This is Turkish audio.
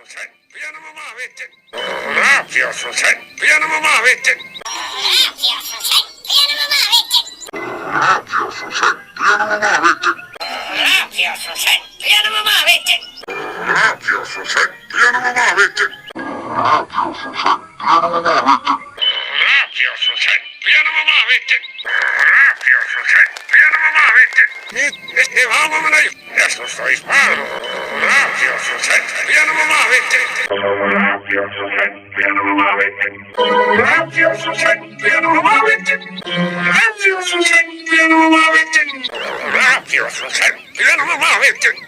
sen? Planımı mahvettin. Ne yapıyorsun sen? Planımı mahvettin. Ne yapıyorsun sen? Planımı mahvettin. Ne yapıyorsun sen? Planımı mahvettin. Ne yapıyorsun sen? Planımı mahvettin. Ne yapıyorsun sen? Planımı mahvettin. Ne yapıyorsun sen? Planımı mahvettin. Ne yapıyorsun sen? Planımı mahvettin. Ne yapıyorsun sen? Planımı mahvettin. Devamımına yaşlı soyma. Ne yapıyorsun sen? Planımı mahvettin. Ne yapıyorsun sen? Planımı mahvettin. Ne yapıyorsun sen? Planımı mahvettin. Ne yapıyorsun sen? Planımı mahvettin. Ne yapıyorsun sen? Planımı mahvettin.